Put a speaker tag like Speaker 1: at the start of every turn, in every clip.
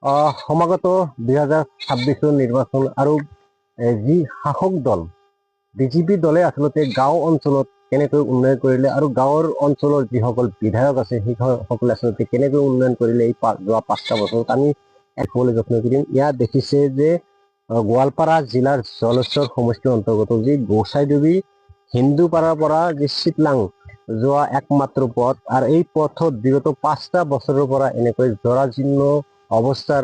Speaker 1: সমাগত 2026 নিৰ্বাচন আৰু যি শাসক দল বিজেপি দলে আচলতে গাঁও অঞ্চলত কেনেকৈ উন্নয়ন কৰিলে আৰু গাঁৱৰ অঞ্চলৰ যিসকল বিধায়ক আছে সেইসকলে আচলতে কেনেকৈ উন্নয়ন কৰিলে এই যোৱা 5টা বছৰত আমি একবলৈ যত্ন কৰিম। ইয়াত দেখিছে যে গোৱালপাৰা জিলাৰ জলেশ্বৰ সমষ্টিৰ অন্তৰ্গত যি গোসাইডুবি হিন্দুপাৰাৰ পৰা যি চিটলাং যোৱা একমাত্ৰ পথ আৰু এই পথত বিগত 5টা বছৰৰ পৰা এনেকৈ জৰাজীৰ্ণ অৱস্থাৰ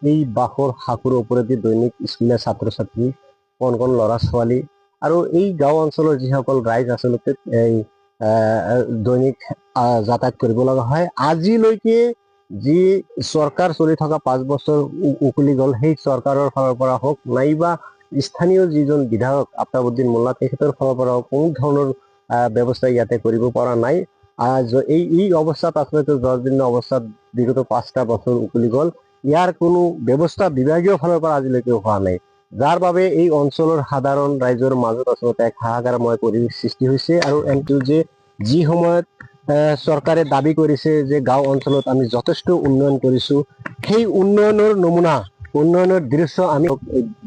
Speaker 1: এই বাঁহৰ সাঁকোৰ ওপৰেদি দৈনিক স্কুলীয়া ছাত্ৰ ছাত্ৰী কণ কণ ল'ৰা ছোৱালী আৰু এই গাঁও অঞ্চলৰ যিসকল ৰাইজ আচলতে এই দৈনিক যাতায়াত কৰিব লগা হয়। আজিলৈকে যি চৰকাৰ চলি থকা 5 বছৰ উকলি গ'ল, সেই চৰকাৰৰ ফালৰ পৰা হওক নাইবা স্থানীয় যিজন বিধায়ক আফতাবুদ্দিন মোল্লা তেখেতৰ ফালৰ পৰা কোনো ধৰণৰ ব্যৱস্থা ইয়াতে কৰিব পৰা নাই। এই অৱস্থাত আচলতে জৰাজীৰ্ণ অৱস্থাত বিগত 5টা বছৰ উকলি গ'ল। ইয়াৰ কোনো ব্যৱস্থা বিভাগীয় ফালৰ পৰা আজিলৈকে হোৱা নাই, যাৰ বাবে এই অঞ্চলৰ সাধাৰণ ৰাইজৰ মাজত আচলতে এক হাহাকাৰময় পৰিৱেশ সৃষ্টি হৈছে। আৰু এনটো যে যি সময়ত চৰকাৰে দাবী কৰিছে যে গাঁও অঞ্চলত আমি যথেষ্ট উন্নয়ন কৰিছো, সেই উন্নয়নৰ নমুনা উন্নয়নৰ দৃশ্য আমি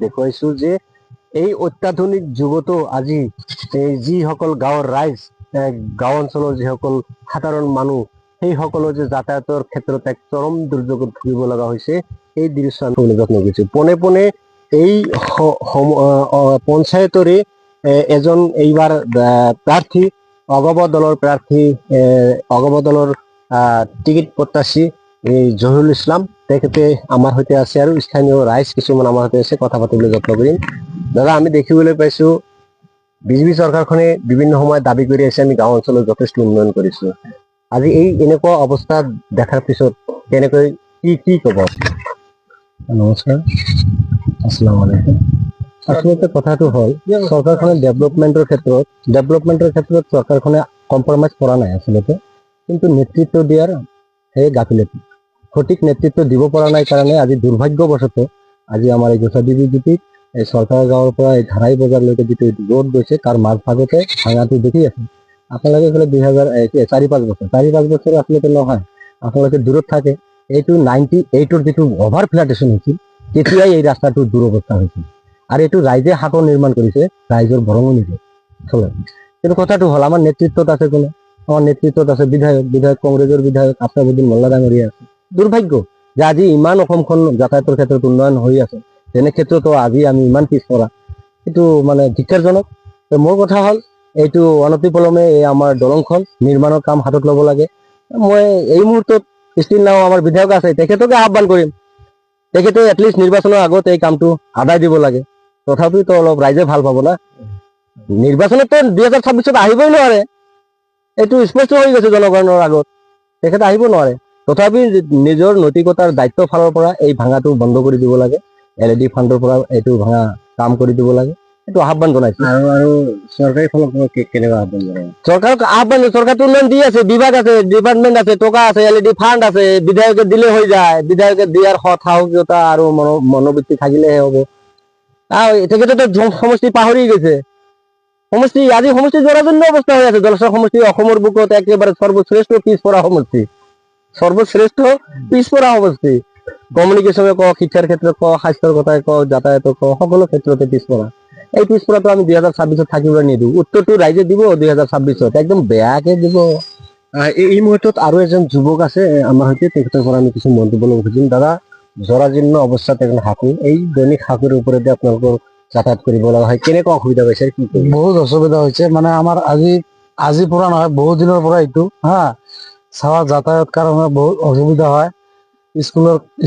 Speaker 1: দেখুৱাইছো যে এই অত্যাধুনিক যুগতো আজি যিসকল গাঁৱৰ ৰাইজ গাঁও অঞ্চলৰ যিসকল সাধাৰণ মানুহ সেইসকলৰ যে যাতায়াতৰ ক্ষেত্ৰত এক চৰম দুৰ্যোগত ভুগিব লগা হৈছে, এই দৃশ্য আমি যত্ন কৰিছো। পোনে পোনে এই পঞ্চায়তৰে এজন এইবাৰ প্ৰাৰ্থী অগপ দলৰ প্ৰাৰ্থী অগপ দলৰ টিকিট প্ৰত্যাশী জহিৰুল ইছলাম তেখেতে আমাৰ সৈতে আছে আৰু স্থানীয় ৰাইজ কিছুমান আমাৰ সৈতে আছে, কথা পাতিবলৈ যত্ন কৰিম। দাদা, আমি দেখিবলৈ পাইছো বিজেপি চৰকাৰখনে বিভিন্ন সময়ত দাবী কৰি আছে আমি গাঁও অঞ্চলত যথেষ্ট উন্নয়ন কৰিছো। আজি এই এনেকুৱা অৱস্থা দেখাৰ পিছত কেনেকৈ কি ক'ব? নমস্কাৰ, আসসালামু আলাইকুম। আচলতে কথাটো হ'ল চৰকাৰখনে ডেভেলপমেণ্টৰ ক্ষেত্ৰত চৰকাৰখনে কম্প্ৰমাইজ কৰা নাই আচলতে, কিন্তু নেতৃত্ব দিয়াৰ সেই গাফিলতি, সঠিক নেতৃত্ব দিব পৰা নাই কাৰণে আজি দুৰ্ভাগ্যবশত আজি আমাৰ এই গোসাইডুবি ডিপিত এই চৰকাৰ গাঁৱৰ পৰা এই ধাৰাই বজাৰলৈকে যিটো ৰোড গৈছে তাৰ মাজভাগতে ভাঙাটো দেখি আছে। আপোনালোকে এইফালে 4-5 বছৰ আচলতে নহয়, আপোনালোকে দূৰত থাকে। এইটো 98ৰ যিটো অভাৰ ফ্লাডেশ্যন হৈছিল তেতিয়াই এই ৰাস্তাটোৰ দুৰৱস্থা হৈছিল, আৰু এইটো ৰাইজে হাতত নিৰ্মাণ কৰিছে, ৰাইজৰ বৰঙণিৰে চলে। কিন্তু কথাটো হ'ল আমাৰ নেতৃত্বত আছে কোনে? আমাৰ নেতৃত্বত আছে বিধায়ক কংগ্ৰেছৰ বিধায়ক আফতাবুদ্দিন মোল্লা ডাঙৰীয়া আছে। দুৰ্ভাগ্য যে আজি ইমান অসমখন যাতায়াতৰ ক্ষেত্ৰত উন্নয়ন হৈ আছে, তেনে ক্ষেত্ৰতো আজি আমি ইমান পিছপৰা, এইটো মানে ধিক্কাৰজনক। মোৰ কথা হ'ল এইটো অনতিপলমে এই আমাৰ দলংখন নিৰ্মাণৰ কাম হাতত ল'ব লাগে। মই এই মুহূৰ্তত ষ্টিল নাও আমাৰ বিধায়ক আছে, তেখেতকে আহ্বান কৰিম, তেখেতে এটলিষ্ট নিৰ্বাচনৰ আগত এই কামটো আদায় দিব লাগে। তথাপিতো অলপ ৰাইজে ভাল পাব না। নিৰ্বাচনতো 2026 আহিবই নোৱাৰে, এইটো স্পষ্ট হৈ গৈছে জনগণৰ আগত, তেখেতে আহিব নোৱাৰে। তথাপি নিজৰ নৈতিকতাৰ দায়িত্বৰ ফালৰ পৰা এই ভাঙাটো বন্ধ কৰি দিব লাগে, LED ফাণ্ডৰ পৰা এইটো ভাঙা কাম কৰি দিব লাগে, এইটো আহ্বান জনাইছো। আৰু চৰকাৰী ফালৰ পৰা কেনেকুৱা আহ্বান জনায়? চৰকাৰটো উন্নয়ন দি আছে, বিভাগ আছে, ডিপাৰ্টমেণ্ট আছে, টকা আছে, LED ফাণ্ড আছে, বিধায়কে দিলে হৈ যায়। বিধায়কে দিয়াৰ সৎ সাহসিকতা আৰু মনোবৃত্তি থাকিলেহে হ'ব। তেখেতেতো সমষ্টি পাহৰি গৈছে। আজি সমষ্টি জৰাজীৰ্ণ অৱস্থা হৈ আছে। জলেশ্বৰ সমষ্টি অসমৰ বুকত একেবাৰে সৰ্বশ্ৰেষ্ঠ পিছপৰা সমষ্টি। কমিউনিকেশ্যনে কওক, শিক্ষাৰ ক্ষেত্ৰত কওক, স্বাস্থ্যৰ কথাই কওক, যাতায়াতক কওক, সকলো ক্ষেত্ৰতে পিছপৰা। এই পিছপৰাটো আমি 2026 থাকিবলৈ নিদিওঁ। উত্তৰটো ৰাইজে দিব 2026, একদম বেয়াকে দিব। এই মুহূৰ্তত আৰু এজন যুৱক আছে আমাৰ সৈতে, তেখেতৰ পৰা আমি কিছু মন্তব্য ল'ব খুজিম। দাদা, জৰাজীৰ্ণ অৱস্থাত এখন সাঁকো, এই দৈনিক সাঁকোৰ ওপৰতে আপোনালোকৰ যাতায়াত কৰিব লগা হয়, কেনেকুৱা অসুবিধা পাইছে?
Speaker 2: বহুত অসুবিধা হৈছে, মানে আমাৰ আজি পৰা নহয়, বহুত দিনৰ পৰা এইটো চাৱা যাতায়াত কাৰণে বহুত অসুবিধা হয়।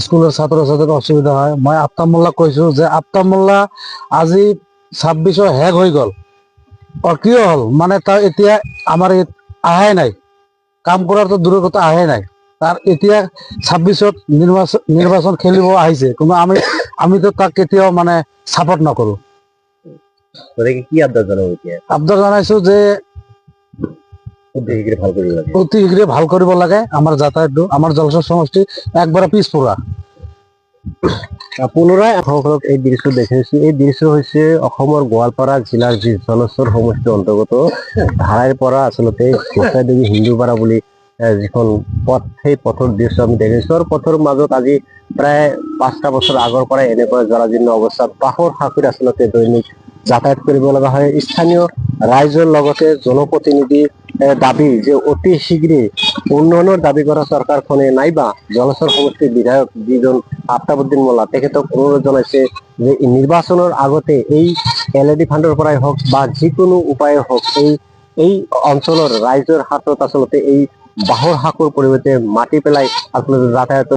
Speaker 2: স্কুলৰ ছাত্ৰ ছাত্ৰীৰ অসুবিধা হয়। মই আফতাব মোল্লাক কৈছো যে আফতাব মোল্লা আজি 26 শেষ হৈ গ'ল, কিয় হ'ল মানে তাৰ এতিয়া আমাৰ আহাই নাই, কাম কৰাৰতো দূৰৰ কথা আহাই নাই। তাৰ এতিয়া 26ত নিৰ্বাচন খেলিব আহিছে, কিন্তু আমিতো তাক কেতিয়াও মানে ছাপোৰ্ট নকৰো।
Speaker 1: কি আবদাৰ জনাব?
Speaker 2: আবদাৰ জনাইছো যে অতি শীঘ্ৰে ভাল কৰিব লাগে আমাৰ যাতায়াতটো। আমাৰ জলেশ্বৰ সমষ্টি একবাৰে পিছপৰা।
Speaker 1: পুনৰাই আপোনালোকক এই দৃশ্য দেখাইছো। এই দৃশ্য হৈছে অসমৰ গোৱালপাৰা জিলাৰ যি জলেশ্বৰ সমষ্টিৰ অন্তৰ্গত ধাৰাইৰ পৰা আচলতে গোসাইডুবি হিন্দুপাৰা বুলি যিখন পথ সেই পথৰ দৃশ্য আমি দেখিছো আৰু পথৰ মাজত আজি প্ৰায় 5টা বছৰ আগৰ পৰাই এনেকুৱা জৰাজীৰ্ণ অৱস্থাত বাঁহৰ সাঁকোত আচলতে দৈনিক যাতায়াত কৰিব লগা হয়। স্থানীয় ৰাইজৰ লগতে জনপ্ৰতিনিধি দাবী যে অতি শীঘ্ৰে উন্নয়নৰ দাবী কৰা চৰকাৰখনে নাইবা জলচৰ সমষ্টিৰ বিধায়ক যিজন আফতাবুদ্দিন মোল্লা তেখেতক অনুৰোধ জনাইছে যে নিৰ্বাচনৰ আগতে এই LED ফাণ্ডৰ পৰাই হওক বা যিকোনো উপায়ে হওক এই অঞ্চলৰ ৰাইজৰ হাতত আচলতে এই বাঁহৰ সাঁকোৰ পৰিৱৰ্তে মাটি পেলাই আচলতে যাতায়াতৰ